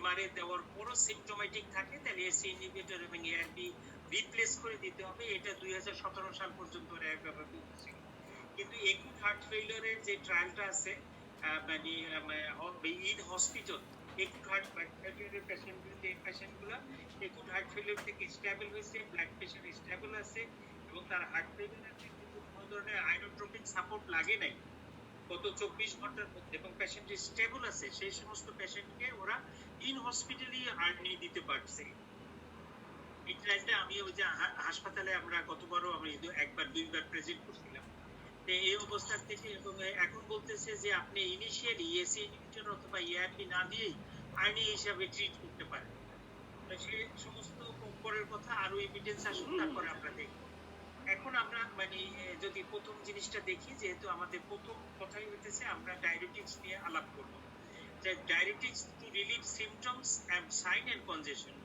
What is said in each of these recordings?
MRA দেওয়ার পরও symptomatic থাকে তাহলে এসি ইনহিবিটর এবং এআরবি রিপ্লেস করে দিতে হবে। এটা 2017 সাল পর্যন্ত র্যাব ব্যবহার করছে। কিন্তু একুট হার্ট ফেইলিওরের যে ট্রায়ালটা আছে মানে ইন হসপিটাল একুট হার্ট ফেইলিওরের পেশেন্টগুলো একুট হার্ট ফেইলিওর থেকে স্টেবল হয়েছে, ব্লাড প্রেশার স্টেবল আছে এবং তার হার্ট ফেইলিওরের কোনো ধরনের আইনোট্রপিক সাপোর্ট লাগে নাই গত 24 ঘন্টার মধ্যে এবং পেশেন্ট স্টেবল আছে, সেই সমস্ত পেশেন্টকে ওরা ইন হসপিটালি হার্ট নিয়ে দিতে পারছে। এই ট্রায়ালটা আমি ওই যে হাসপাতালে আমরা গতবারও আমি একবার দুইবার প্রেজেন্ট করছিলাম। এই অবস্থার থেকে এবং এখন বলতেছে যে আপনি ইনিশিয়ালি এসি ইনহিবিটর অথবা এআরবি না দিয়েই আইনি হিসাবে ট্রিট করতে পারেন। সেই সমস্ত পরের কথা আরো এভিডেন্স আসুন তারপরে আমরা দেখব। এখন আমরা মানে যদি প্রথম জিনিসটা দেখি, যেহেতু আমাদের প্রথম কথাই হইতেছে আমরা ডায়াবেটিক্স নিয়ে আলাপ করব, যে diuretics to relieve symptoms and sign and congestion,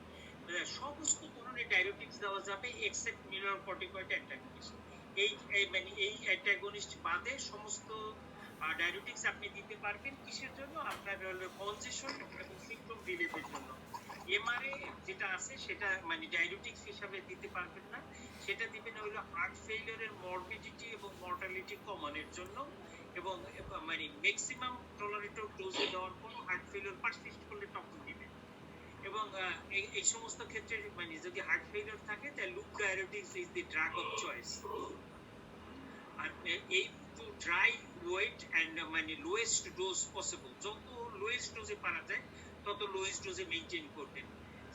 সমস্ত ধরনের ডায়াবেটিক্স দেওয়া যাবে এক্সেপ্ট মিনারোকর্টিকয়েড অ্যান্টাগনিস্ট। এই মানে এই অ্যান্টাগনিস্ট বাদে সমস্ত ডায়াবেটিক্স আপনি দিতে পারবেন। কিসের জন্য? আপনার হলো কনজেশন এবং সিমটম রিলিফের জন্য। এমআরএ যেটা আছে সেটা মানে ডায়াবেটিক্স হিসাবে দিতে পারবেন না, সেটা দিবেন হলো হার্ট ফেইলিওরের মরবিডিটি এবং মর্টালিটি কমানোর জন্য এবং মানে ম্যাক্সিমাম টলারেটেড ডোজে দেওয়ার পর হার্ট ফেইলিওর পারসিস্ট করলে তখন দিবেন। এবং এই সমস্ত ক্ষেত্রে মানে যদি হার্ট ফেইলিওর থাকে তাহলে loop diuretics is the drug of choice. আর এই টু ট্রাই ওয়েট অ্যান্ড মানে লোয়েস্ট ডোজ পসিবল, যত লোয়েস্ট ডোজে পারা যায় তত লোয়েস্ট ডোজে মেইনটেইন করবেন।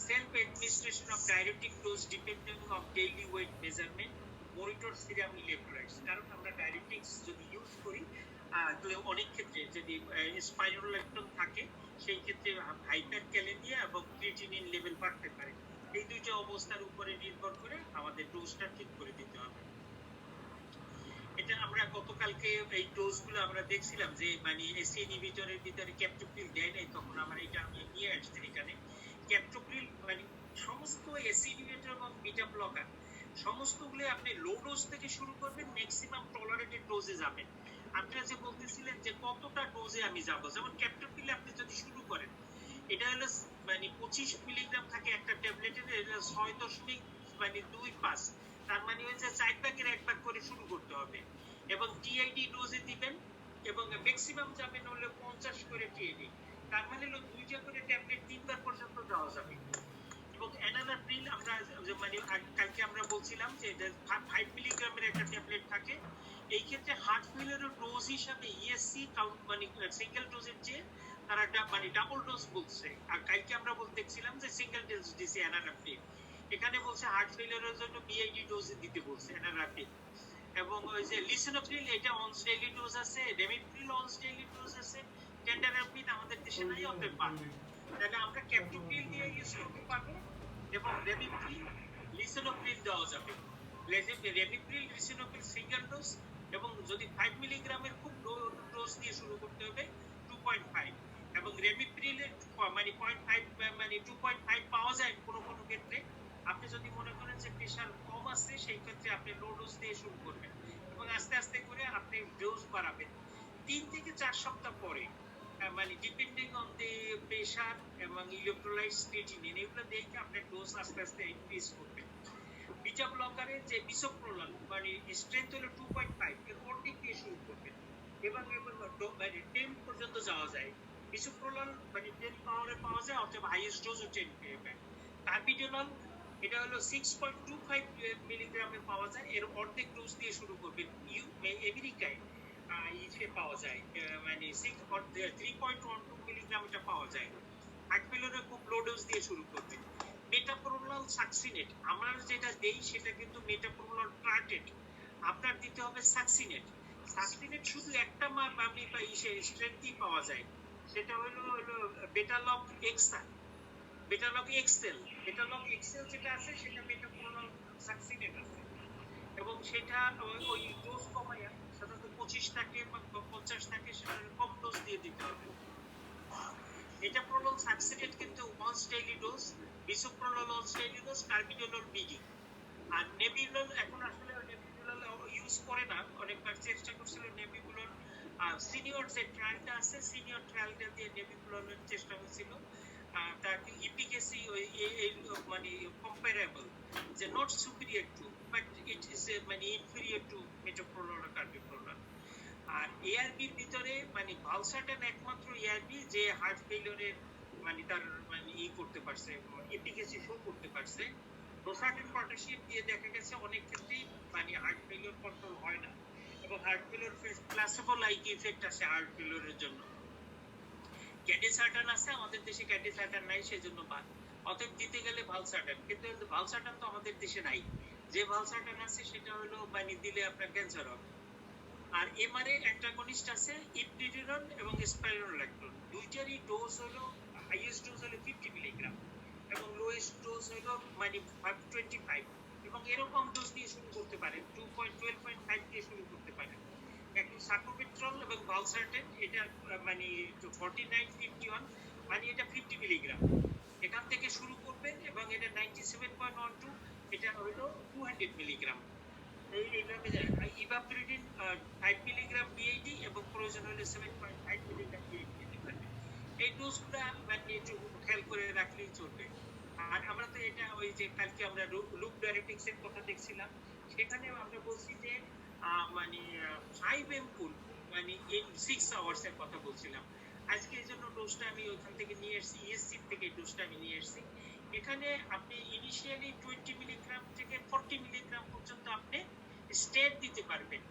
Self administration of diuretic dose depending on daily weight measurement, monitor serum electrolytes. কারণ আমরা ডায়াবেটিক্স যদি ইউজ করি অনেক ক্ষেত্রে যদি স্পাইরোলেকটন থাকে সেই ক্ষেত্রে হাইপারক্যালেমিয়া এবং ক্রিয়েটিনিন লেভেল বাড়তে পারে। এই দুইটা অবস্থার উপরে নির্ভর করে আমাদের ডোজটা ঠিক করে দিতে হবে। এটা আমরা গতকালকে এই ডোজগুলো আমরা দেখছিলাম যে মানে এসি ইনহিবিটরের ভিতরে ক্যাপটোপ্রিল দেয় নাই, তখন আমরা এটা আমি নিয়ে আসছি এখানে। ক্যাপটোপ্রিল মানে সমস্ত এসি ইনহিবিটর এবং বিটা ব্লকার সমস্তগুলো আপনি লো ডোজ থেকে শুরু করবেন, ম্যাক্সিমাম টলারেটেড ডোজে যাবেন। আপনারা যে বলতেছিলেন যে কতটা ডোজে আমি যাব, যেমন ক্যাপটোপ্রিল আপনি যদি শুরু করেন এটা হলো মানে 25 মিলিগ্রাম থাকে একটা ট্যাবলেটের, এটা 6.25, তার মানে হচ্ছে 4 ভাগের 1 ভাগ করে শুরু করতে হবে এবং টিআইডি ডোজে দিবেন এবং ম্যাক্সিমাম যাবেন হলো 50 করে টিআইডি, তার মানে হলো 2টা করে ট্যাবলেট 3 বার পর্যন্ত দেওয়া যাবে। এবং এনালাপ্রিল আমরা মানে কালকে আমরা বলছিলাম যে 5 মিলিগ্রামের একটা ট্যাবলেট থাকে। এই ক্ষেত্রে হার্ট ফেইলিওরের ডোজ হিসাবে ইএসসি কাউন্ট মানে সিঙ্গেল ডোজের চেয়ে তারা মানে ডাবল ডোজ বলছে। আর কালকে আমরা দেখছিলাম যে সিঙ্গেল ডোজ দিছে এনালাপ্রিল, এখানে বলছে হার্ট ফেইলিওরের জন্য বিআইডি ডোজ দিতে বলছে এনালাপ্রিল। এবং ওই যে লিসিনোপ্রিল এটা অনস ডেইলি ডোজ আছে, রেমিপ্রিল অনস ডেইলি ডোজ আছে, টেন্ডারাপ্রিল আমাদের দেশে নাই, অতএব পারবো। তাহলে আমরা ক্যাপটোপ্রিল দিয়ে ইউজ করতে পারবো এবং রেমিপ্রিল লিসিনোপ্রিল দেওয়া যাবে। রেমিপ্রিল লিসিনোপ্রিল সিঙ্গেল ডোজ এবং যদি 5 মিলিগ্রামের খুব লো ডোজ দিয়ে শুরু করতে হবে 2.5 এবং রেমিপ্রিলের মানে 0.5 মানে 2.5 পাওয়া যায় কোনো কোনো ক্ষেত্রে। আপনি যদি মনে করেন যে প্রেশার কম আছে সেই ক্ষেত্রে আপনি লো ডোজ দিয়ে শুরু করবেন এবং আস্তে আস্তে করে আপনি ডোজ বাড়াবেন। 3 থেকে 4 সপ্তাহ পরে মানে ডিপেন্ডিং অন দি প্রেশার এবং ইলেকট্রোলাইটস ক্রিয়েটিনিন এগুলো দেখে আপনি ডোজ আস্তে আস্তে ইনক্রিজ করবেন। বিটা ব্লকারের যে বিসোপ্রোলাল মানে স্ট্রেংথ হলো 2.5 এর অর্ধেক দিয়ে শুরু করবেন এবং মানে 10 পর্যন্ত যাওয়া যায়। বিসোপ্রোলাল মানে 10 পাওয়ারে পাওয়া যায়, অথবা হাইয়েস্ট ডোজও 10 পেয়ে। কার্বিডোলাল এটা হলো 6.25 মিলিগ্রামে পাওয়া যায়, এর অর্ধেক ডোজ দিয়ে শুরু করবেন। আমেরিকায় পাওয়া যায় মানে 3.12 মিলিগ্রাম এটা পাওয়া যায়। হার্ট ফেইলিওরে খুব লো ডোজ দিয়ে শুরু করবেন। মেটাপ্রোলাল সাকসিনেট আমরা যেটা দেই সেটা কিন্তু মেটাপ্রোলাল ট্রাটেট, আপনার দিতে হবে সাকসিনেট। সাকসিনেট শুধু একটা আপনি স্ট্রেংথই পাওয়া যায়, সেটা হলো বেটালগ এক্সা, বেটালগ এক্সেল। বেটালগ এক্সেল যেটা আছে সেটা মেটাপ্রোলাল সাকসিনেট আছে এবং সেটা ওই ডোজ কমায়া সাধারণত 25 থাকে বা 50 থাকে, সেটা কম ডোজ দিয়ে দিতে হবে। এটা প্রোলাল সাকসিনেট কিন্তু once daily dose, bisoprolol once daily dose, carvedilol BD. আর নেবিউলাল এখন আসলে নেবিউলাল ইউজ করে না, অনেকবার চেষ্টা করছিল নেবিউলাল। সিনিয়র যে ট্রায়ালটা আছে সিনিয়র ট্রায়ালটা দিয়ে নেবিউলালের চেষ্টা হয়েছিল, তার এফিকেসি মানে কম্পারেবল, যে not superior two, but it is মানে ইনফিরিয়র টু মেটোপ্রোলোল আর কার্বিপ্রোলোল। আর এআরবির ভিতরে মানে ভালসার্টান একমাত্র এআরবি যে হার্ট ফেলিওরের মানে তার মানে করতে পারছে, এফিকেসি শো করতে পারছে। রোসার্টেন পটাশিয়াম দিয়ে দেখা গেছে অনেক ক্ষেত্রেই মানে হার্ট ফেলিওর কন্ট্রোল হয় না, এবং হার্ট ফেলিওর প্লাসেবো লাইক ইফেক্ট আসে হার্ট ফেলিওরের জন্য। ক্যাডিসার্টান আছে, আমাদের দেশে ক্যাডিসার্টান নাই, সেজন্য বাদ। অতএব দিতে গেলে ভালসার্টান, কিন্তু ভালসার্টান তো আমাদের দেশে নাই। যে ভালসার্টান আছে সেটা হলো মানে দিলে আপনার ক্যান্সার হবে। আর এমআরএ অ্যান্টাগনিস্ট আছে ইপনিডিরন এবং স্পাইরোল্যাক্টোন, দুইটারই ডোজ হলো হাইয়েস্ট ডোজ হলো 50 মিলিগ্রাম এবং লোয়েস্ট ডোজ হলো মানে 25, এবং এরকম ডোজ দিয়ে শুরু করতে পারেন, 12.5 দিয়ে শুরু করতে পারেন। এখন সাকোপিট্রল এবং ভালসার্টেন এটা মানে 49-51 মানে এটা 50 মিলিগ্রাম, এখান থেকে শুরু করবেন, এবং এটা 97.12 এটা হলো 200 মিলিগ্রাম। এইভাবে যায়। ইভাপ্রিডিন 5 মিলিগ্রাম বিআইডি এবং প্রয়োজন হলে 7.5 মিলিগ্রাম বিআইডি দিতে পারবেন। এই ডোজগুলো মানে একটু খেয়াল করে রাখলেই চলবে। আর আমরা তো এটা ওই যে কালকে আমরা লুপ ডায়াবেটিক্স এর কথা দেখছিলাম, সেখানে আমরা বলছি যে মানে 5 এমপুল মানে ইন 6 আওয়ার্স এর কথা বলছিলাম। আজকে এই জন্য ডোজটা আমি ওখান থেকে নিয়ে এসেছি, ইএসসি থেকে ডোজটা আমি নিয়ে এসেছি। এখানে আপনি ইনিশিয়ালি 20 মিলিগ্রাম থেকে 40 মিলিগ্রাম পর্যন্ত আপনি স্টেট দিতে পারবেন,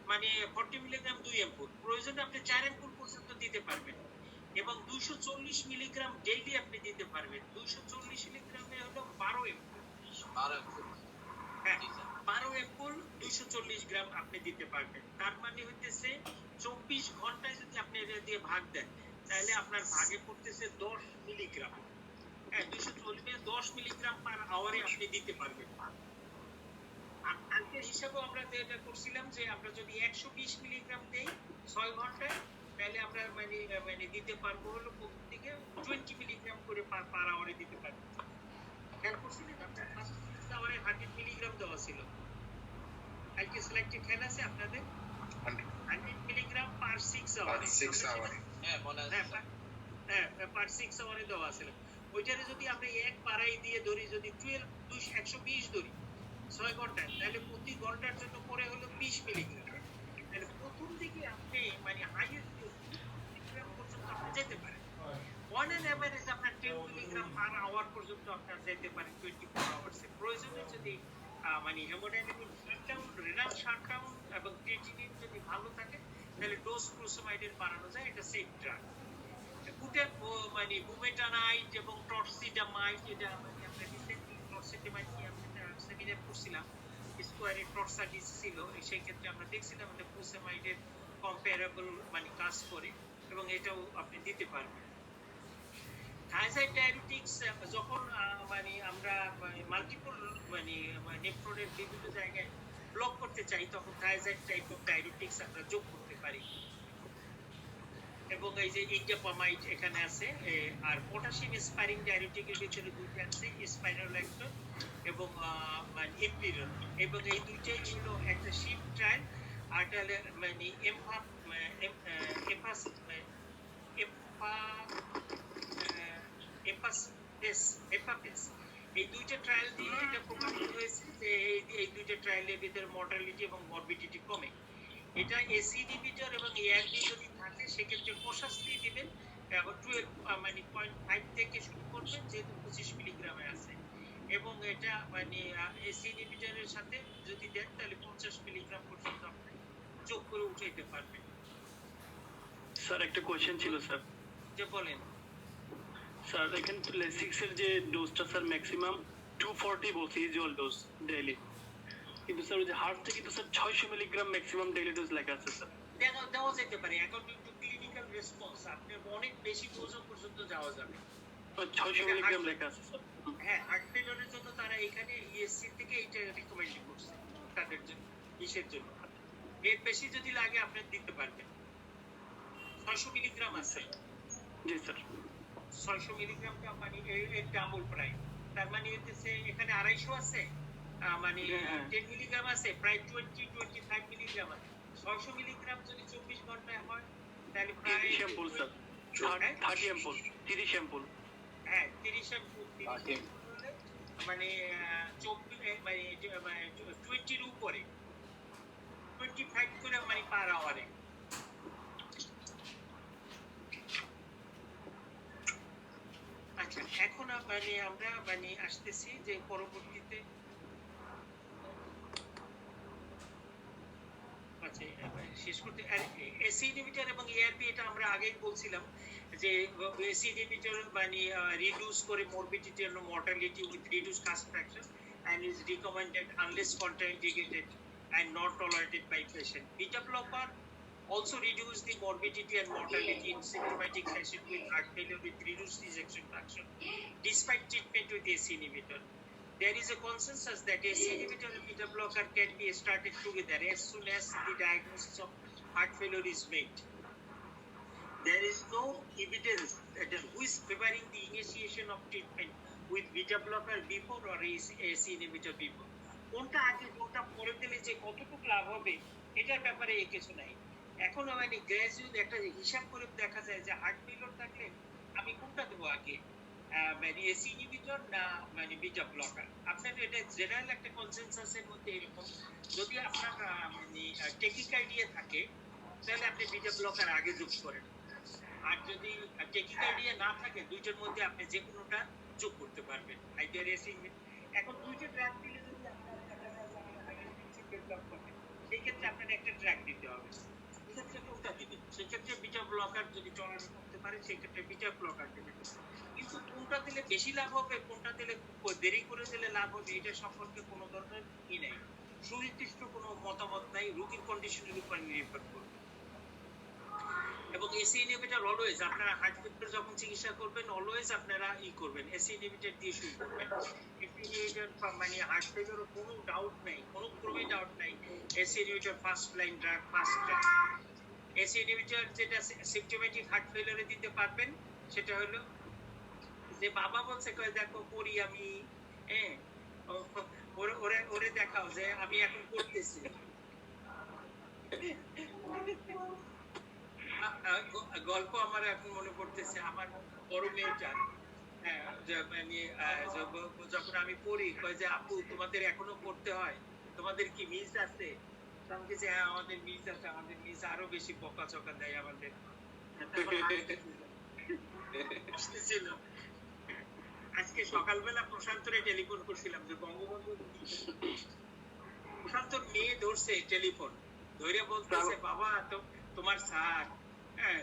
মানে 40 মিলিগ্রাম 2 এমপুল, প্রয়োজনে আপনি 4 এমপুল পর্যন্ত দিতে পারবেন, এবং 240 মিলিগ্রাম ডেইলি আপনি দিতে পারবেন। 240 মিলিগ্রামে হলো 12 এমপুল, 12 এমপুল 240 গ্রাম আপনি দিতে পারবেন। তার মানে হইতেছে 24 ঘন্টায় যদি আপনি এটা দিয়ে ভাগ দেন, তাহলে আপনার ভাগে পড়তেছে 10 মিলিগ্রাম। হ্যাঁ, 240 10 মিলিগ্রাম পার আওয়ারে আপনি দিতে পারবেন। আজকের হিসাবে আমরা যেটা করছিলাম যে আমরা যদি 120 মিলিগ্রাম দেই 6 ঘন্টায়, তাহলে আমরা মানে দিতে পারবো হলো প্রথম দিকে 20 মিলিগ্রাম করে পার আওয়ারে দিতে পারবো। খেয়াল করছিলেন আপনার ফার্স্ট আওয়ারে 100 মিলিগ্রাম দেওয়া ছিল। কালকে সিলেক্টেড খেয়াল আছে আপনাদের 100 মিলিগ্রাম পার 6 আওয়ারে। হ্যাঁ মনে আছে, হ্যাঁ পার 6 আওয়ারে দেওয়া ছিল। ওইটারে যদি আমরা এক পারাই দিয়ে ধরি, যদি 120 ধরি 6 ঘন্টায়, তাহলে প্রতি ঘন্টার জন্য পরে হলো 20 মিলিগ্রাম। তাহলে প্রথম দিকে আপনি মানে হাইয়েস্ট মিলিগ্রাম পর্যন্ত আপনি যেতে পারেন। অন অ্যান এভারেজ আপনার 10 মিলিগ্রাম পার আওয়ার পর্যন্ত আপনার যেতে পারেন 24 আওয়ার্সে। প্রয়োজনে যদি মানে হেমোডাইনামিক শাটডাউন, রেনাল শাটডাউন এবং ক্রিয়েটিনিন যদি ভালো থাকে, তাহলে ডোজ ক্রুসোমাইডের বাড়ানো যায়, এটা সেফ ড্রাগ। মানে বুমেটানাইট এবং টর্সিডামাইড, এটা মানে আমরা রিসেন্টলি টর্সিডামাইড নিয়ে আমরা সেমিনার করছিলাম, স্কোয়ারে টর্সাডিস ছিল, সেই ক্ষেত্রে আমরা দেখছিলাম এটা ক্রুসোমাইডের কম্পারেবল মানে কাজ করে, এবং এটাও আপনি দিতে পারবেন। থায়াজাইড ডায়াবেটিক্স যখন মানে আমরা মাল্টিপল মানে নেফ্রনের বিভিন্ন জায়গায় ব্লক করতে চাই, তখন থায়াজাইড টাইপ অফ ডায়াবেটিক্স আমরা যোগ করতে পারি। এবং এই যে ইন্ডাপামাইড এখানে আছে, আর পটাশিয়াম স্পাইরিং ডায়াবেটিকের ভিতরে দুটো আছে, স্পাইরোল্যাক্টোন এবং ইপনিডিন, এবং এই দুইটাই ছিল একটা শিপ ট্রায়াল। আর তাহলে মানে এপাপেস, এই দুইটা ট্রায়াল দিয়ে এটা প্রমাণিত হয়েছে যে এই দুইটা ট্রায়ালের ভিতরে মর্টালিটি এবং মরবিডিটি কমে। এটা এসি ইনহিবিটর এবং এআরবি যদি থাকে, সেক্ষেত্রে প্রশাস্তি দিবেন, 12 মানে 0.5 থেকে শুরু করবেন, যেহেতু 25 মিলিগ্রামে আছে, এবং এটা মানে এসি ইনহিবিটরের সাথে যদি দেন, তাহলে 50 মিলিগ্রাম পর্যন্ত আপনি যোগ করে উঠাইতে পারবেন। স্যার একটা কোশ্চেন ছিল স্যার। যে বলেন স্যার, এখানে লেসিক্স এর যে ডোজটা স্যার ম্যাক্সিমাম 240 বলছি ইউজুয়াল ডোজ ডেইলি, কিন্তু স্যার ওই যে হার্ট থেকে তো sir 600 milligram maximum daily dose লেখা আছে স্যার। দেওয়া যেতে পারে, অ্যাকর্ডিং টু ক্লিনিক্যাল রেসপন্স আপনি অনেক বেশি ডোজ পর্যন্ত যাওয়া যাবে। 600 মিলিগ্রাম লেখা আছে স্যার। হ্যাঁ, হার্ট ফেলিওরের জন্য তারা এখানে ইএসসি থেকে এটা রিকমেন্ড করছে তাদের জন্য, কিসের জন্য। এর বেশি যদি লাগে আপনি দিতে পারবেন। 600 মিলিগ্রাম আছে। জি স্যার। 600 মিলিগ্রামটা মানে এর ডাবল প্রায়, তার মানে হচ্ছে এখানে 250 আছে, মানে 10 মিলিগ্রাম আছে, প্রায় 25 মিলিগ্রাম আছে। 600 মিলিগ্রাম যদি 24 ঘন্টায় হয়, তাহলে প্রায় 30 এম্পুল স্যার, 30 এম্পুল, 30 এম্পুল। হ্যাঁ 30 এর 30 হলে মানে 24 মানে 20 এর উপরে 25 করে মানে পার আওয়ারে। আচ্ছা এখন মানে আমরা মানে আসতেছি যে পরবর্তীতে আচ্ছা শেষ করতে এসি ইনহিবিটর এবং এআরপি এটা আমরা আগেই বলছিলাম যে এসি ইনহিবিটর মানে রিডিউস করে morbidity and mortality with reduced cast fraction and is recommended unless contraindicated and not tolerated by patient. Beta blocker also reduce the morbidity and mortality in symptomatic patient with heart failure with reduced ejection fraction despite treatment with ACE inhibitor. There is a consensus that ACE inhibitor and beta blocker can be started together as soon as the diagnosis of heart failure is made. There is no evidence that who is favoring the initiation of treatment with beta blocker before or ACE inhibitor before. কোনটা আগে কোনটা পরে দিলে যে কতটুকু লাভ হবে এটার ব্যাপারে কিছু নাই। এখন মানে গ্র্যাজুয়াল একটা হিসাব করে দেখা যায় যে হার্ট ফেলিওর থাকলে আমি কোনটা দেবো আগে, মানে এসি ইনহিবিটর না মানে বিটা ব্লকার। আপনার এটা জেনারেল একটা কনসেনসাসের মধ্যে এরকম, যদি আপনার মানে টেকিকার্ডিয়া থাকে তাহলে আপনি বিটা ব্লকার আগে যোগ করেন, আর যদি টেকিকার্ডিয়া না থাকে দুইটার মধ্যে আপনি যে কোনোটা যোগ করতে পারবেন আইডিয়ার এসি। এখন দুইটা ড্রাগ দিলে যদি আপনার ডেভেলপ করেন সেই ক্ষেত্রে আপনার একটা ড্রাগ দিতে হবে, সেক্ষেত্রে কোনটা দিবেন? সেক্ষেত্রে বিটা ব্লকার যদি টলারেট করতে পারে সেক্ষেত্রে বিটা ব্লকার দেবেন। কিন্তু কোনটা দিলে বেশি লাভ হবে, কোনটা দিলে দেরি করে দিলে লাভ হবে, এটা সম্পর্কে কোনো ধরনের ই নাই, সুনির্দিষ্ট কোনো মতামত নাই, রোগীর কন্ডিশনের উপর নির্ভর করবে। এবং এসি ইনহিবিটর অলওয়েজ আপনারা হার্ট ফেলিওর যখন চিকিৎসা করবেন অলওয়েজ আপনারা করবেন এসি ইনহিবিটর দিয়ে শুরু করবেন। এসি ইনহিবিটর মানে হার্ট ফেলিওর কোনো ডাউট নাই, কোনো ক্রমে ডাউট নাই, AC inhibitor first line drug, first drug. AC inhibitor যেটা সিম্পটোমেটিক হার্ট ফেলিওরে দিতে পারবেন সেটা হলো যে বাবা বলছে কয় দেখো করি আমি, হ্যাঁ ওরে দেখাও যে আমি এখন করতেছি। গল্প আমার এখন মনে পড়তেছে আমার বড় মেয়েটার, হ্যাঁ মানে যখন আমি পড়ি কয় যে আপু তোমাদের এখনো পড়তে হয়, তোমাদের কি মিস আছে? আমি বলছি হ্যাঁ আমাদের মিস আছে, আমাদের মিস আরো বেশি বকাঝকা দেয় আমাদের। আসতেছিল আজকে সকালবেলা প্রশান্তরে টেলিফোন করছিলাম যে বঙ্গবন্ধু, প্রশান্তর মেয়ে ধরছে টেলিফোন ধরে বলতেছে বাবা তোমার স্যার। হ্যাঁ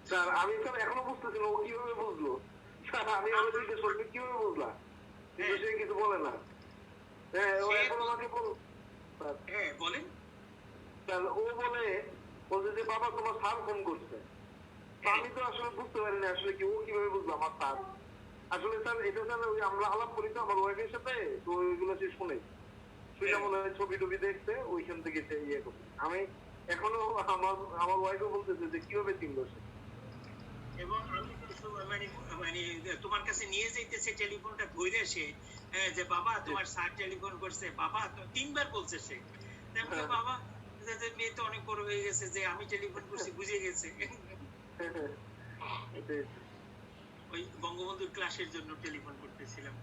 স্যার আমি তো এখনো বুঝতেছি ও কিভাবে বুঝলো, স্যার আমি আমাদের কিভাবে বুঝলাম সে কিছু বলে না। হ্যাঁ ও এখন আমাকে হ্যাঁ বলেন স্যার, ও বলছে যে বাবা তোমার স্যার ফোন করছে। আমি তো আসলে বুঝতে পারি না আসলে কি ও কিভাবে বুঝলো আমার স্যার। আসলে স্যার এটা স্যার ওই আমরা আলাপ করি তো আমার ওয়াইফের সাথে, তো ওইগুলো সে শুনে মনে হয় ছবি টবি দেখছে ওইখান থেকে সে ইয়ে করছে। আমি এখনো আমার ওয়াইফও বলতেছে যে কিভাবে চিনলো সে। এবং আমি মানে মানে তোমার কাছে নিয়ে যাইতেছে টেলিফোনটা ধরে সে যে বাবা তোমার স্যার টেলিফোন করছে, বাবা তো 3 বার বলছে সে। বাবা মেয়ে তো অনেক বড় হয়ে গেছে যে আমি টেলিফোন করছি বুঝে গেছে। ওই বঙ্গবন্ধুর ক্লাসের জন্য টেলিফোন করতেছিলাম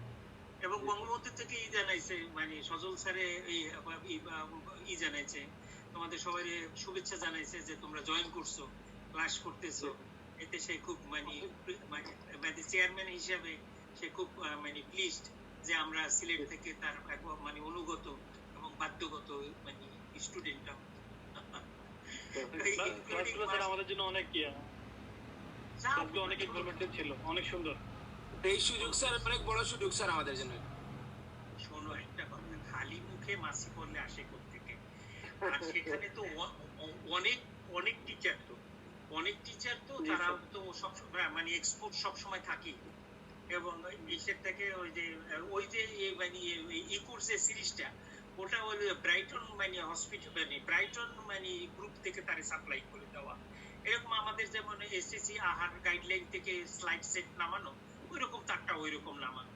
এবং বঙ্গবন্ধু থেকে জানাইছে মানে সজল স্যারে জানাইছে তোমাদের সবাই শুভেচ্ছা জানাইছে যে তোমরা জয়েন করছো, ক্লাস করতেছো। এতে সে খুব মানে চেয়ারম্যান হিসেবে সে খুব মানে প্লিজড যে আমরা সিলেট থেকে তার মানে অনুগত এবং বাধ্যগত মানে স্টুডেন্ট। আমাদের জন্য অনেক অনেক ইনফরমেটিভ ছিল, অনেক সুন্দর। এই সুযোগ স্যার অনেক বড় সুযোগ স্যার আমাদের জন্য। শোনো একটা কথা, খালি মুখে মাসি পড়লে আসে কোত্থেকে? আর সেখানে তো অনেক অনেক টিচার তো তারা তো সবসময় মানে এক্সপোর্ট সবসময় থাকি এবং দেশের থেকে ওই যে মানে এই কোর্সের সিরিজটা ওটা ওই ব্রাইটন মানে হসপিটাল মানে ব্রাইটন মানে গ্রুপ থেকে তারা সাপ্লাই করে দেওয়া। এরকম আমাদের যেমন এসএসসি আহার গাইডলাইন থেকে স্লাইড সেট নামানো, ওইরকম তারটা ওইরকম নামানো।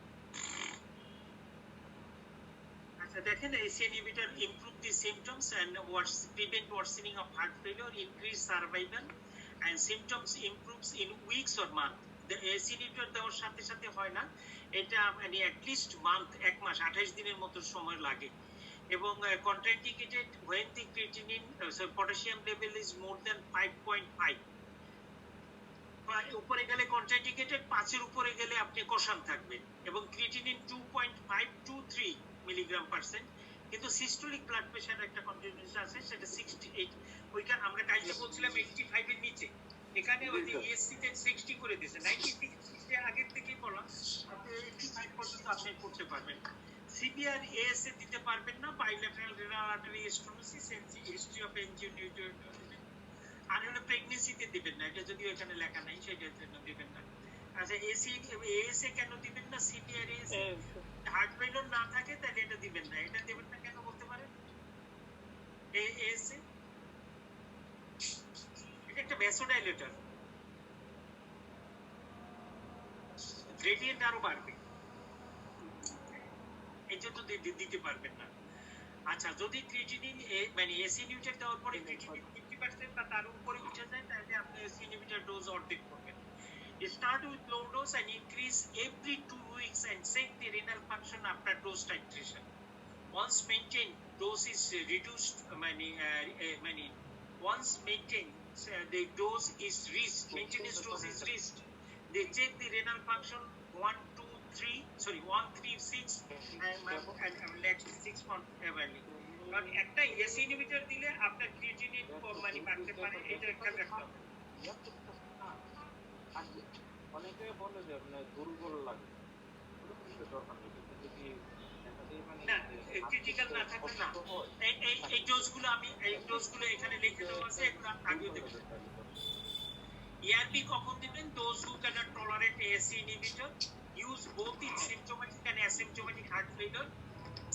আচ্ছা দেখেন ACE inhibitor improve the symptoms and prevent worsening of heart failure, increase survival and symptoms improves in weeks or months. ACE inhibitor দেওয়ার সাথে সাথে হয় না, এটা মানে অ্যাটলিস্ট এক মাস 28 দিনের মতো সময় লাগে। এবং contraindicated when the creatinine potassium level is more than 5.5, উপরে গেলে কন্ট্রাইন্ডিকেটেড, 5 এর উপরে গেলে আপনি কষান থাকবেন। এবং ক্রিয়েটিনিন 2.5 to 3 মিলিগ্রাম পার্সেন্ট। কিন্তু সিস্টোলিক ব্লাড প্রেশার একটা কন্টিনিউস আছে, সেটা 68, ওইটা আমরা টাইপে বলছিলাম 85 এর নিচে। এখানে ওই যে ইএসসি তে 60 করে দিয়েছে, 96 যে আগের থেকেই বলা, আপনি 85 পর্যন্ত আপনি করতে পারবেন। সিভিয়ার এএসএ দিতে পারবেন না, bilateral renal artery stenosis, history of angioneuria, আর হলো প্রেগন্যান্সিতে দিবেন না, এটা যদিও এখানে লেখা নাই, সেটার জন্য দিবেন না। আচ্ছা, এএসএ কেন দিবেন না? সিভিয়ার এএসএ হার্ট ফেলিওর না থাকে তাহলে এটা দিবেন না। এটা দিবেন না কেন বলতে পারেন? এএসএ এটা একটা ভ্যাসোডাইলেটর, গ্রেডিয়েন্ট আরো বাড়বে, এই জন্য দিতে পারবেন না। আচ্ছা, যদি ক্রিয়েটিনিন মানে এসি ইনহিবিটর দেওয়ার পরে ক্রিয়েটিনিন 50% বা তার উপরে উঠে যায়, তাহলে আপনি এসি ইনহিবিটর ডোজ অর্ধেক করবেন। Start with low dose and increase every 2 weeks and check the renal function after dose titration. Once maintained, dose is reduced, once maintained, the dose is reached, maintenance dose is reached, they check the renal function 136 and next 6 months early. কারণ একটা AC inhibitor দিলে আপনার creatinine মানে বাড়তে পারে, এটা খেয়াল রাখতে হবে। অনেকে বলে যে মানে দুর্বল লাগে, দরকার নেই, কিন্তু যদি না ক্রিটিক্যাল না থাকলে না, এই ডোজগুলো এখানে লিখে দেওয়া আছে, এগুলো আগেও দেখবেন। ERB কখন দিবেন? Those who cannot tolerate ASC inhibitor use both in symptomatic and asymptomatic heart failure.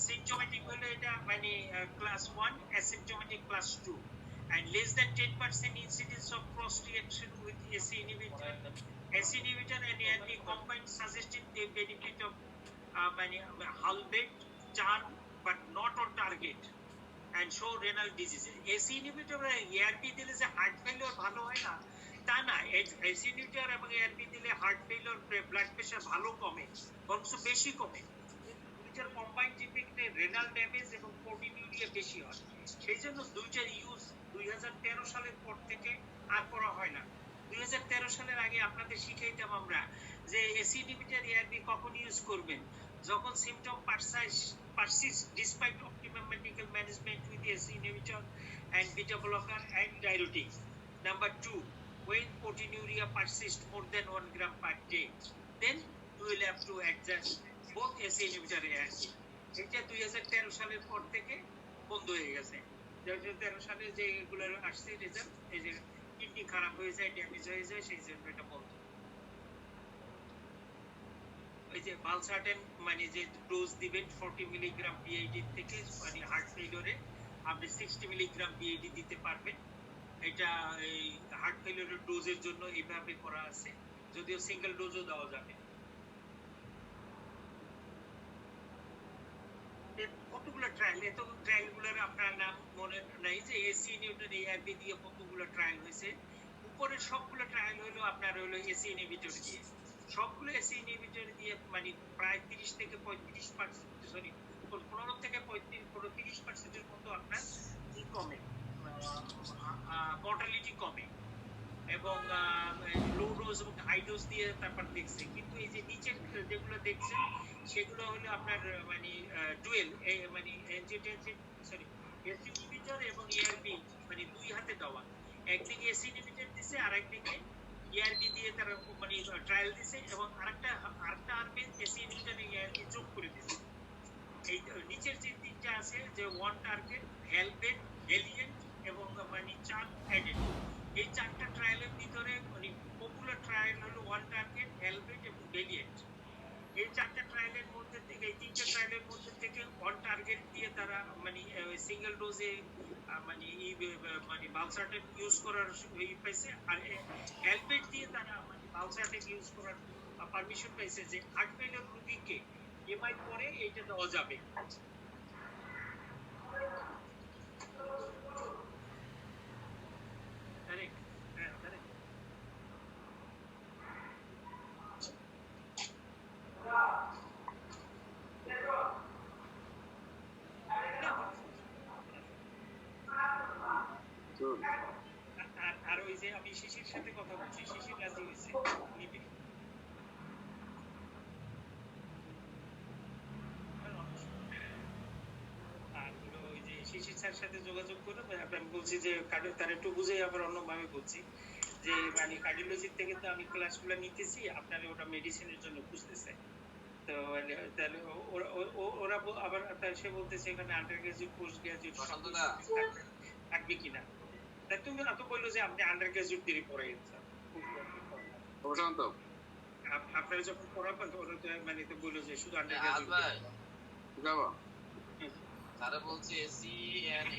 Symptomatic হলে এটা মানে class 1, asymptomatic class 2, and less than 10% incidence of cross reaction with ASC inhibitor. ASC inhibitor and ARB combined suggested the benefit of halberd charm but not on target and show renal disease. ASC inhibitor R ARB দিলে যে heart failure ভালো হয় না তা না, ASC inhibitor এবং ARB দিলে heart failure, blood pressure ভালো কমে, বরঞ্চ বেশি কমে। দুইটার কম্বাইন্ড ইফেক্টে রেনাল ড্যামেজ এবং প্রোটিনিউরিয়া বেশি হয়। সেই জন্য দুইটার ইউজ 2013 সালের পর থেকে আর করা হয় না। 2013 সালের আগে আপনাদের শিখাইতাম আমরা যে এসি ইনহিবিটর ARB কখন ইউজ করবেন? যখন symptom persist despite optimum medical management with ACE inhibitor and beta blocker and diuretic. Number 2, when proteinuria persists more than 1 gram per day, then you will have to adjust both ACE inhibitor and ARB. এটা 2013 সালের পর থেকে বন্ধ হয়ে গেছে। 2013 সালে যে এগুলো আসছে রেজাল্ট, এই যে কিডনি খারাপ হয়ে যায়, ড্যামেজ হয়ে যায়, সেই জন্য এটা বন্ধ। এই যে ভালসার্টেন মানে যে ডোজ দিবেন 40 মিলিগ্রাম বিআইডি থেকে মানে হার্ট ফেলিওরে আপনি 60 মিলিগ্রাম বিআইডি দিতে পারবেন। এটা এই হার্ট ফেলিওরের ডোজের জন্য এইভাবে করা আছে, যদিও সিঙ্গেল ডোজও দেওয়া যাবে। কতগুলো ট্রায়াল, এত ট্রায়ালগুলোর আপনার নাম মনে নাই যে এসি ইনহিবিটর ARB দিয়ে কতগুলো ট্রায়াল হয়েছে। উপরের সবগুলো ট্রায়াল হলো আপনার হলো এসি ইনহিবিটর দিয়ে, সবগুলো এসি ইনহিবিটর দিয়ে মানে প্রায় 30 থেকে 35%, সরি 15 থেকে 30% মতো আপনার কি কমে, মর্টালিটি কমে। এবং লো ডোজ এবং হাই ডোজ দিয়ে তারপর দেখছে। কিন্তু এই যে নিচের যেগুলো দেখছেন সেগুলো হলো আপনার মানে ডুয়েল মানে এনজিওটেনসিন, সরি এসি ইনহিবিটর এবং ARB মানে দুই হাতে দেওয়া। একদিকে এসি ইনহিবিটর দিছে আর একদিকে ARB দিয়ে তারা মানে ট্রায়াল দিছে, এবং আরেকটা আর্মে এসি ইনহিবিটর ARB যোগ করে দিছে। এই নিচের যে তিনটা আছে যে ওয়ান টার্গেট, হেলবেট, ভেলিয়েন্ট এবং মানে চার অ্যাডেড, এই চারটা ট্রায়ালের ভিতরে মানে পপুলার ট্রায়াল হলো ওয়ান টার্গেট, হেলবেট এবং ভেলিয়েন্ট। এই চারটা ট্রায়ালের মধ্যে থেকে, এই তিনটা ট্রায়ালের মধ্যে থেকে ওয়ান টার্গেট দিয়ে তারা মানে সিঙ্গেল ডোজে মানে ভালসার্টেন ইউজ করার পাইছে, আর হেলবেট দিয়ে তারা মানে ভালসার্টেন ইউজ করার পারমিশন পাইছে যে হার্ট ফেলিওর রোগীকে এমআই পরে এইটা দেওয়া যাবে। যে আমি শিশির সাথে কথা বলছি, শিশির রাজি হয়েছে নিবে। আর হলো ওই যে শিশির স্যার সাথে যোগাযোগ করে আমি বলছি যে তার একটু বুঝে আবার অন্যভাবে বলছি যে মানে কার্ডিওলজির থেকে তো আমি ক্লাসগুলো নিতেছি, আপনারা ওটা মেডিসিনের জন্য বুঝতেছে। তো তাহলে ওরা আবার সে বলতেছে এখানে আন্ডার গ্রাজুয়েট পোস্ট গ্রাজুয়েট থাকবে কিনা। তাই তুমি তো বললো যে আপনি আন্ডার গ্রাজুয়েট দিয়ে পড়ে প্রশান্ত আপনারা যখন পড়াবেন ওরা তো মানে তো বললো যে শুধু আন্ডার গ্রাজুয়েট যাবা তারা বলছে সি এন্ড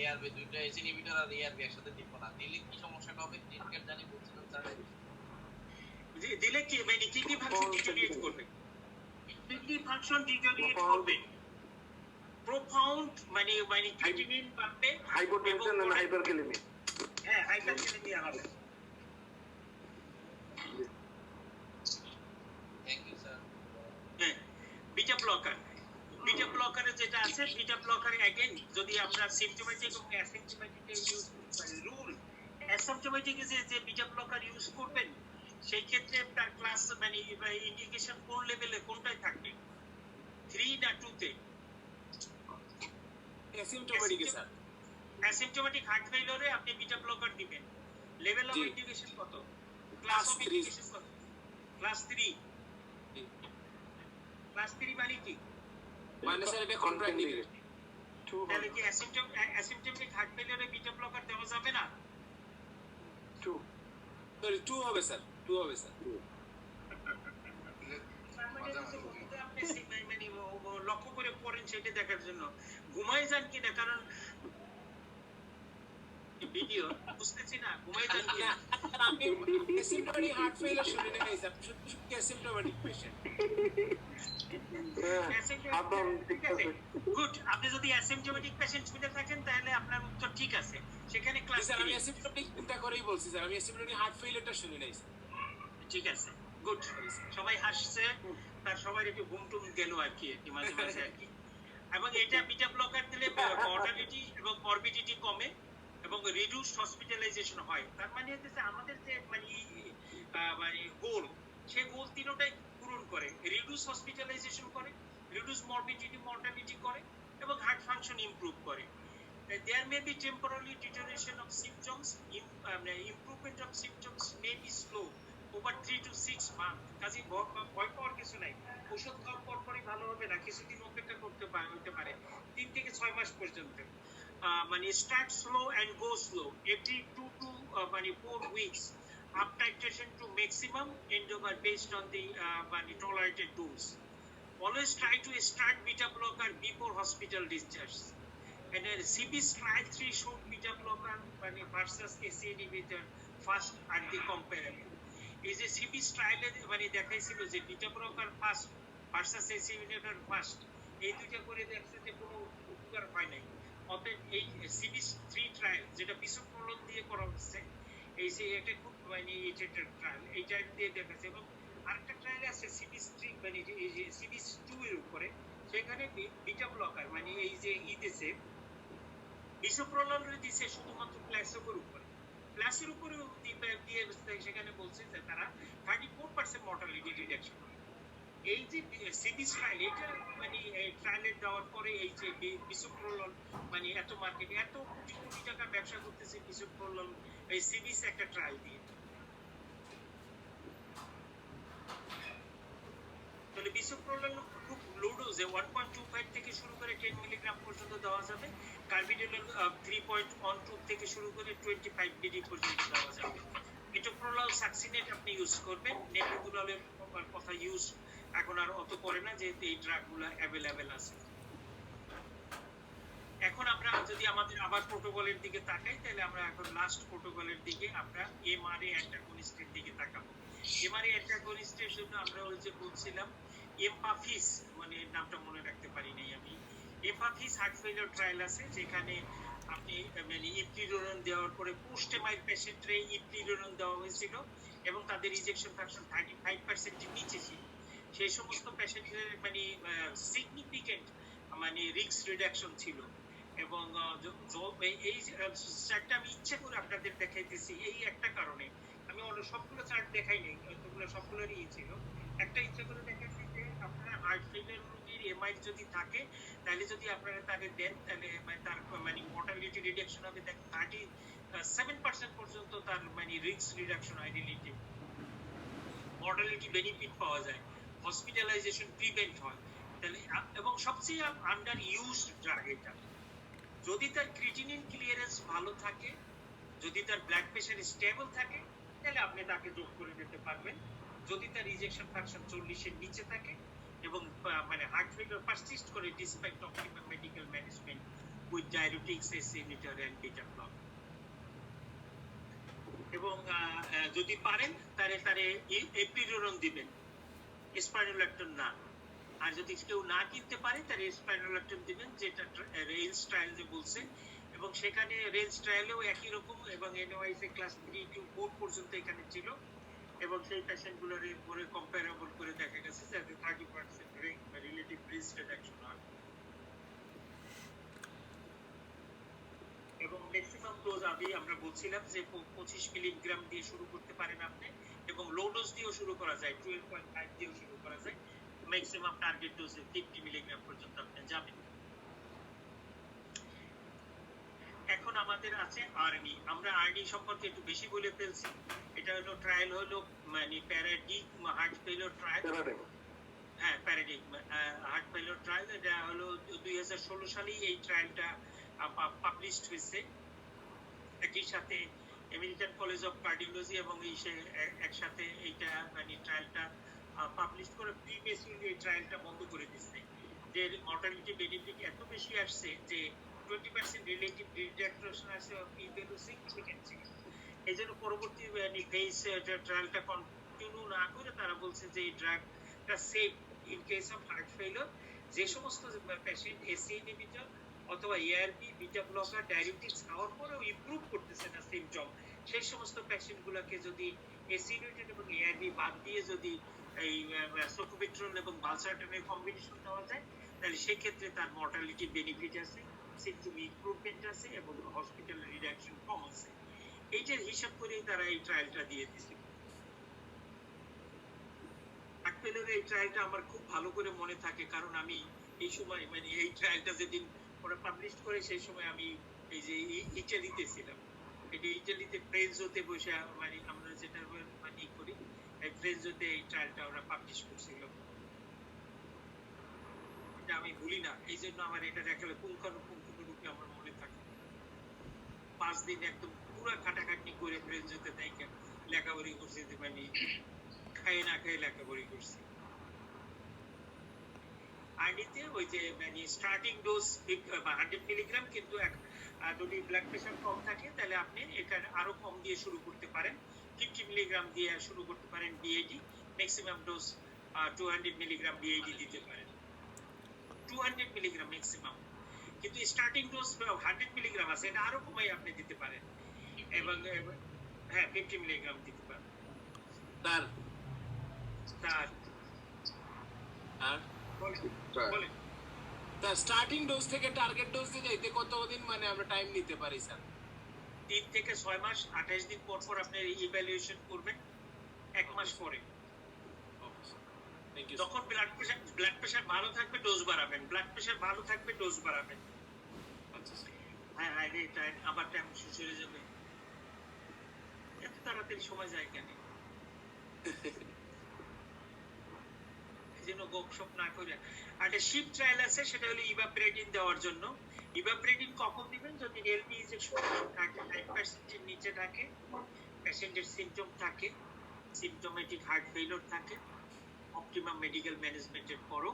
এআরবি দুইটা এসি ইনহিবিটর আর এআরবি একসাথে দিব না, দিলে কি সমস্যাটা হবে ক্লিনিক্যাল জানি বলছিলাম স্যার। দিলে কি মানে কিডনি ফাংশন ডিটেরিয়েট করবে, কিডনি ফাংশন ডিটেরিয়েট করবে, প্রোফাউন্ড মানে ক্রিয়েটিনিন বাড়বে, হাইপোটেনশন এন্ড হাইপারক্যালেমিয়া। হ্যাঁ হাইপারক্যালেমিয়া হবে। Thank you sir. হ্যাঁ বিটা ব্লকারে যেটা আছে, বিটা ব্লকারে अगेन যদি আমরা সিম্পটোমেটিক এবং অ্যাসিম্পটোমেটিক ইউজ করতে পারি, রুল অ্যাসিম্পটোমেটিক যে বিটা ব্লকার ইউজ করবেন সেই ক্ষেত্রে তার ক্লাস মানে ইন্ডিকেশন কোন লেভেলে কোনটায় থাকবে, 3 না 2 তে? Asymptomatic sir. অ্যাসিম্পটোমেটিক হার্ট ফেইলিওরে আপনি বিটা ব্লকার দিবেন, লেভেল অফ ইন্ডিকেশন কত, ক্লাস অফ ইন্ডিকেশন কত? ক্লাস 3। ক্লাস 3 মানে কি? মানে স্যার এটা কন্ট্রাইন্ডিকেটেড। তাহলে কি অ্যাসিম্পটোমেটিক হার্ট ফেইলিওরে বিটা ব্লকার দেওয়া যাবে না? 2 হবে স্যার, 2 হবে স্যার। মানে লক্ষ্য করে পড়েন সেটা দেখার জন্য, ঘুমাই যান কিনা, কারণ ভিডিও বুঝতেছি না, ঘুমাই যান কিনা। আমি অ্যাসিম্পটোমেটিক হার্ট ফেইলিওর শুনি নাই স্যার, শুধু অ্যাসিম্পটোমেটিক পেশেন্ট। গুড, আপনি যদি অ্যাসিম্পটোমেটিক পেশেন্ট শুনে থাকেন তাহলে আপনার উত্তর ঠিক আছে, সেখানে ক্লাস স্যার আমি অ্যাসিম্পটোমেটিক চিন্তা করেই বলছি স্যার, আমি অ্যাসিম্পটোমেটিক হার্ট ফেইলিওরটা শুনি নাই স্যার। ঠিক আছে, গুড। সবাই হাসছে, তার সবার একটু ঘুম টুম গেল আর কি মাঝে মাঝে আর কি। এবং এটা বিটা ব্লকার দিলে মর্টালিটি এবং মরবিডিটি কমে এবং রিডিউসড হসপিটালাইজেশন হয়। তার মানে হচ্ছে আমাদের যে মানে গোল, সেই গোল তিনটাই পূরণ করে, রিডিউস হসপিটালাইজেশন করে, রিডিউস মরবিডিটি মর্টালিটি করে এবং হার্ট ফাংশন ইমপ্রুভ করে। There may be temporary deterioration of symptoms, improvement of symptoms may be slow over 3 to 6 months. কাজে ভয় পাওয়ার কিছু নাই, ওষুধ খাওয়ার পরই ভালো হবে না, কিছুদিন অপেক্ষা করতে হতে পারে, 3 থেকে 6 মাস পর্যন্ত। মানে start slow and go slow every 2 to 4 weeks up titration to maximum endeavor based on the tolerated dose. Always try to start beta blocker before hospital discharge. And then CB's trial 3 showed beta blocker versus ACE inhibitor first and the comparable. Is a CB's trial মানে দেখাইছিল যে beta blocker first versus ACE inhibitor first, এই দুইটা করে দেখছে যে কোনো উপকার হয় নাই। অতএব এই CB's 3 ট্রায়াল যেটা বিসোপ্রোলন দিয়ে করা হচ্ছে, এই যে এটা খুব এটা ট্রায়াল, এই ট্রায়াল দিয়ে দেখাচ্ছে। এবং আরেকটা ট্রায়াল আছে CB's 3 এই যে CB's 2 এর উপরে, সেখানে বিটা ব্লকার এই যে দিছে বিসোপ্রোলন দিছে শুধুমাত্র প্লাসেবোর উপরে, প্লাসের উপরে দিয়ে সেখানে বলছে যে তারা 34% মর্টালিটি রিডাকশন। এই যে সিবিস ট্রায়াল, এটা ট্রায়ালে দেওয়ার পরে এই যে বিসোপ্রোলন এত মার্কেটে এত কোটি কোটি টাকা ব্যবসা করতেছে বিসোপ্রোলন এই সিবিস একটা ট্রায়াল দিয়ে। তাহলে বিসোপ্রোলন খুব লো ডোজে 1.25 থেকে শুরু করে 10 মিলিগ্রাম পর্যন্ত দেওয়া যাবে, কার্বিডোলন 3.12 থেকে শুরু করে 25 মিলি পর্যন্ত দেওয়া যাবে। মেটোপ্রোলাল সাকসিনেট আপনি ইউজ করবেন, নেটোপ্রোলালের কথা ইউজ এখন আর অত করে না, যেহেতু এই ড্রাগগুলো অ্যাভেলেবেল আছে। এখন আমরা যদি আমাদের আবার প্রোটোকলের দিকে তাকাই, তাহলে আমরা এখন লাস্ট প্রোটোকলের দিকে আমরা এমআরএ অ্যান্টাগনিস্টের দিকে তাকাবো। এমআরএ অ্যান্টাগনিস্টের জন্য আমরা ওই যে বলছিলাম এমপাফিস, নামটা মনে রাখতে পারি নাই আমি। এমপাফিস হার্ট ফেলিওর ট্রায়াল আছে, যেখানে আপনি ইপ্লিডোরন দেওয়ার পরে পোস্টেমাইল পেশেন্টরে ইপ্লিডোরন দেওয়া হয়েছিল এবং তাদের ইনজেকশন ফ্র্যাকশন 35% এর নিচে ছিল। সেই সমস্ত পেশেন্টের সিগনিফিকেন্ট রিস্ক রিডাকশন ছিল। এবং এই চার্টটা আমি ইচ্ছে করে আপনাদের দেখাইতেছি এই একটা কারণে। আমি অন্য সবগুলো চার্ট দেখাই নাই, ওগুলো সবগুলোরই ছিল। একটা ইচ্ছে করে দেখাইছি যে আপনারা হার্ট ফেলিয়ার রোগীর এমআই যদি থাকে, তাহলে যদি আপনারা তাকে দেন তাহলে তার মর্টালিটি রিডাকশন হবে 37% পর্যন্ত, তার রিস্ক রিডাকশন হয়, রিলেটিভ মর্টালিটি বেনিফিট পাওয়া যায়, হসপিটালাইজেশন প্রিভেন্ট হয়। তাহলে এবং সবচেয়ে আন্ডার ইউজড ড্রাগ এটা। যদি তার ক্রিটিনিন ক্লিয়ারেন্স ভালো থাকে, যদি তার ব্লাড প্রেশার স্টেবল থাকে, তাহলে আপনি তাকে যোগ করে দিতে পারবেন। যদি তার ইনজেকশন ফ্র্যাকশন 40 এর নিচে থাকে এবং হার্ট ফেলিয়ার পারসিস্ট করে despite optimum medical management with diuretics, ACE inhibitor and beta block. এবং যদি পারেন তাহলে এপিডুরন দিবেন, স্পাইরোল্যাকটন না। আর যদি কেউ না কিনতে পারে তাহলে স্পাইরোল্যাকটন দিবেন, যেটা রেঞ্জ ট্রায়াল যে বলছে। এবং সেখানে রেঞ্জ ট্রায়ালেও একই রকম, এবং এনওআইসি ক্লাস 3 to 4 পর্যন্ত এখানে ছিল। এবং সেই পেশেন্টগুলোর পরে কম্পারেবল করে দেখা গেছে যাতে 30% রিলেটিভ রিস্ক রিডাকশন হয়। এবং ম্যাক্সিমাম ডোজ আমরা বলছিলাম যে 25 মিলিগ্রাম দিয়ে শুরু করতে পারেন আপনি, এবং লো ডোজ দিয়েও শুরু করা যায়, 12.5 দিয়েও শুরু করা যায়। ম্যাক্সিমাম টার্গেট ডোজ 50 মিলিগ্রাম পর্যন্ত আপনি যাবেন। এখন আমাদের আছে আরনি। আমরা আরনি সম্পর্কে একটু বেশি বলে ফেলছি। এটা হলো ট্রায়াল হলো প্যারাডিগ হার্ট ফেলিওর ট্রায়াল। হ্যাঁ, প্যারাডিগ হার্ট ফেলিওর ট্রায়াল। এটা হলো 2016 সালেই এই ট্রায়ালটা পাবলিশড হয়েছে। একই সাথে আমেরিকান কলেজ অফ কার্ডিওলজি এবং একসাথে এইটা ট্রায়ালটা পাবলিশ করে প্রিভিয়াসলি এই ট্রায়ালটা বন্ধ করে দিচ্ছে। যে মর্টালিটি বেনিফিট এত বেশি আসছে যে 20% রিলেটিভ রিডাকশন আছে p-value significant। এই জন্য পরবর্তী ফেজ ট্রায়ালটা কন্টিনিউ না করে তারা বলছে যে এই ড্রাগটা safe in case of heart failure. যে সমস্ত পেশেন্ট এসি ইনহিবিটর অথবা এআরবি, বিটা ব্লকার, ডায়াবেটিক্স খাওয়ার পরেও ইমপ্রুভ করতেছে না সিমটম, সেই সমস্ত পেশেন্টগুলোকে যদি এসি ইনহিবিটর এবং এআরবি বাদ দিয়ে যদি এই সোকোবিট্রল এবং বালসারটানের কম্বিনেশন দেওয়া যায়, তাহলে সেই ক্ষেত্রে তার মর্টালিটি বেনিফিট আছে, সিমটম ইমপ্রুভমেন্ট আছে এবং হসপিটাল রিডাকশন কম আছে। এইটার হিসাব করেই তারা এই ট্রায়ালটা দিয়ে দিয়েছে। হার্ট ফেলিওরের এই ট্রায়ালটা আমার খুব ভালো করে মনে থাকে, কারণ আমি এই সময় এই ট্রায়ালটা যেদিন ওরা পাবলিশ করে সেই সময় আমি এই যে ইটালিতে ছিলাম। এটা ইটালিতে ফ্রেঞ্জোতে বসে আমরা যেটা করি, এই ফ্রেঞ্জোতে এই ট্রায়ালটা ওরা পাবলিশ করছিল। এটা আমি ভুলি না, এই জন্য আমার এটা দেখালে পুঙ্খানুপুঙ্খরূপে আমার মনে থাকে। 5 দিন একদম পুরো খাটাখাটনি করে ফ্রেঞ্জোতে তাইকে লেখাপড়ি করছি, খাইয়ে না খাইয়ে লেখাপড়ি করছি। আরডিতে ওই যে স্টার্টিং ডোজ 100 মিলিগ্রাম, কিন্তু যদি ব্লাড প্রেশার কম থাকে তাহলে আপনি এটা আরো কম দিয়ে শুরু করতে পারেন, 50 মিলিগ্রাম দিয়ে শুরু করতে পারেন BAD. Maximum dose 200 milligram BAD দিতে পারেন, 200 মিলিগ্রাম ম্যাক্সিমাম। কিন্তু স্টার্টিং ডোজ 100 মিলিগ্রাম আছে, এটা আরো কমাই আপনি দিতে পারেন। এবং হ্যাঁ, 50 মিলিগ্রাম দিতে পারেন। তার স্টার্টিং ডোজ থেকে টার্গেট ডোজ দিয়ে যাইতে কতদিন আমরা টাইম নিতে পারি স্যার? 3 থেকে 6 মাস, 28 দিন পর পর আপনি ইভ্যালুয়েশন করবেন, 1 মাস পরে। যখন ব্লাড প্রেশার ভালো থাকবে ডোজ বাড়াবেন, ব্লাড প্রেশার ভালো থাকবে ডোজ বাড়াবেন। হ্যাঁ হ্যাঁ, এটা আবার টাইম শেষ হয়ে যাবে। এত তাড়াতাড়ি সময় যায় কেন? এই জন্য গপসপ না করে। আর একটা শিপ ট্রায়াল আছে, সেটা হলো ইভাপ্রেডিন দেওয়ার জন্য। ইভাপ্রেডিন কখন দিবেন? যদি এলপি ইনজেকশন থাকে 9% এর নিচে থাকে, পেশেন্টের সিমটম থাকে, সিমটোমেটিক হার্ট ফেলিওর থাকে, অপটিমাম মেডিকেল ম্যানেজমেন্টের পরও,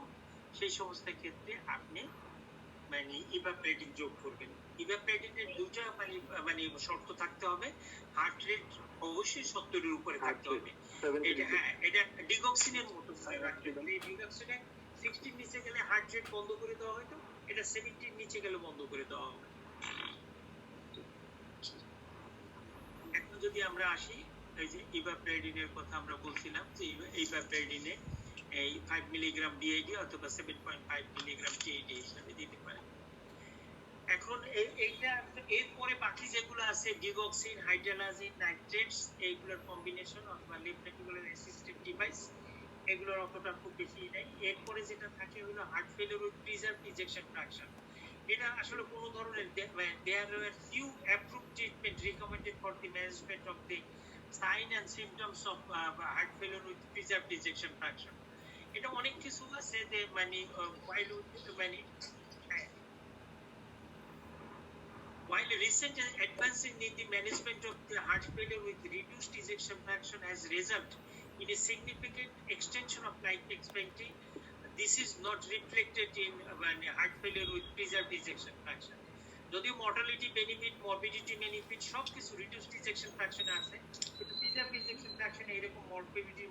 সেই সমস্ত ক্ষেত্রে আপনি ইভাপ্রেডিন যোগ করবেন। ইভাপ্রেডিনের দুইটা শর্ত থাকতে হবে। হার্ট রেট অবশ্যই 70 এর উপরে থাকতে হবে। এটা হ্যাঁ, এটা ডিগক্সিনের মতো রাখতে হবে। ডিগক্সিনে 60 নিচে গেলে হার্ট রেট বন্ধ করে দেওয়া হয়তো, এটা 70 নিচে গেলে বন্ধ করে দেওয়া হবে। এখন যদি আমরা আসি, এই যে ইভাপ্রেডিনের কথা আমরা বলছিলাম, যে ইভাপ্রেডিনে এই 5 মিলিগ্রাম বিআইডি অথবা 7.5 মিলিগ্রাম টিআইডি হিসাবে দিতে পারেন। এখন এইটা এরপরে বাকি যেগুলো আছে ডিগক্সিন, হাইড্রালাজিন, নাইট্রেটস এইগুলোর কম্বিনেশন অথবা লিফট রেটিকুলার অ্যাসিস্টেড ডিভাইস এগুলোর অতটা খুব বেশি নেই। এরপরে যেটা থাকে হলো heart failure with preserve ejection fraction. এটা আসলে কোনো ধরনের there are few approved treatment recommended for the management of the sign and symptoms of heart failure with preserve ejection fraction. এটা অনেক কিছু আছে যে মানে while recent advances in the management of the heart failure with reduced ejection fraction has resulted in a significant extension of life expectancy, this is not reflected in heart failure with preserved ejection fraction. যদিও mortality benefit, morbidity benefit সবকিছু reduced ejection fraction আছে, কিন্তু preserved ejection fraction এরকম morbidity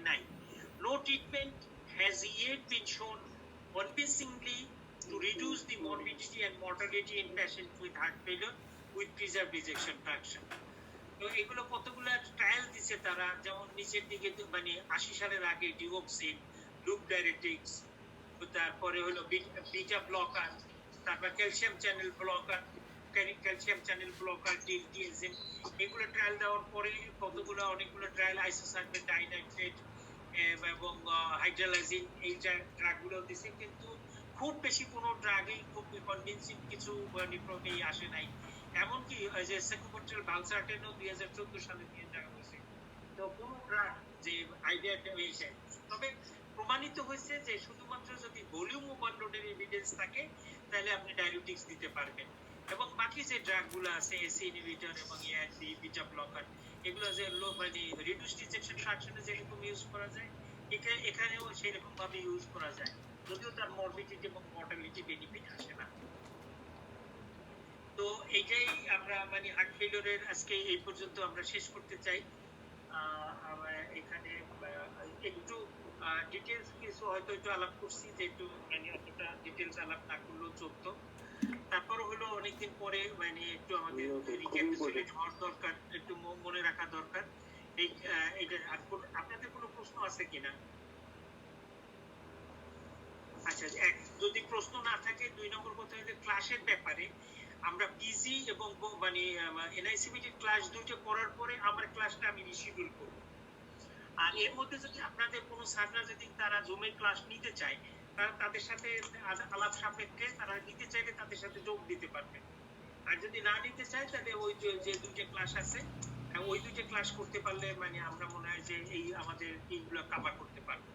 নাই. No treatment has yet been shown convincingly to reduce the morbidity and mortality in patients with heart failure with preserved ejection fraction. তো এগুলো কতগুলো trial দিছে তারা, যেমন নিচের দিকে মানে 80 সালের আগে ডিওক্সিন, লুপ ডাইরেটিক্স, তারপরে হলো বিটা ব্লকার, তারপর ক্যালসিয়াম চ্যানেল ব্লকার ডিএনজিন, এগুলো ট্রায়াল দেওয়ার পরে কতগুলো অনেকগুলো ট্রায়াল আইসোসালফেট, ডাইনাইট্রেট এবং হাইড্রালাজিন এই ড্রাগগুলো দিছে, কিন্তু খুব বেশি কোনো ড্রাগই খুব কনভিন্সিং কিছু প্রমেই আসে নাই। এমনকি যে সেকুপোট্রাল ভালসারটেনও 2014 সালে দিয়ে দেখা হয়েছে। তো কোনো ড্রাগ যে আইডিয়াটা হয়েছে, তবে প্রমাণিত হয়েছে যে শুধুমাত্র যদি ভলিউম ওভারলোডের এভিডেন্স থাকে তাহলে আপনি ডায়াবেটিক্স দিতে পারবেন। এবং বাকি যে ড্রাগগুলো আছে এসি ইনহিবিটর এবং এআরবি, বিটা ব্লকার, এগুলো যে মানে রিডিউসড ইনজেকশন ফ্র্যাকশনে যেরকম ইউজ করা যায় এখানেও সেরকম ভাবে ইউজ করা যায়, যদিও তার মরবিডিটি এবং মর্টালিটি বেনিফিট আসে না। তো এইটাই আমরা মানে হার্ট ফেলিওরের আজকে এই পর্যন্ত আমরা শেষ করতে চাই। এখানে একটু ডিটেলস কিছু হয়তো একটু আলাপ করছি, যে একটু মানে অতটা ডিটেলস আলাপ না করলেও চলতো। তারপর হলো অনেকদিন পরে মানে একটু আমাদের রিক্যাপিচুলেট হওয়ার দরকার, একটু মনে রাখা দরকার। এইটা আপনাদের কোনো প্রশ্ন আছে কিনা? আচ্ছা, যদি প্রশ্ন না থাকে, 2 নম্বর কথা হচ্ছে ক্লাসের ব্যাপারে। আমরা পিজি এবং মানে এনআইসিবিটি ক্লাস 2টা করার পরে আমার ক্লাসটা আমি রিশিডিউল করব। আর এর মধ্যে যদি আপনাদের কোনো স্যাররা যদি তারা জুমের ক্লাস নিতে চায়, তারা তাদের সাথে আলাপ সাপেক্ষে তারা নিতে চাইলে তাদের সাথে যোগ দিতে পারবে। আর যদি না নিতে চায় তাহলে ওই যে 2টা ক্লাস আছে ওই 2টা ক্লাস করতে পারলে মানে আমরা মনে হয় যে এই আমাদের এইগুলো কভার করতে পারবো।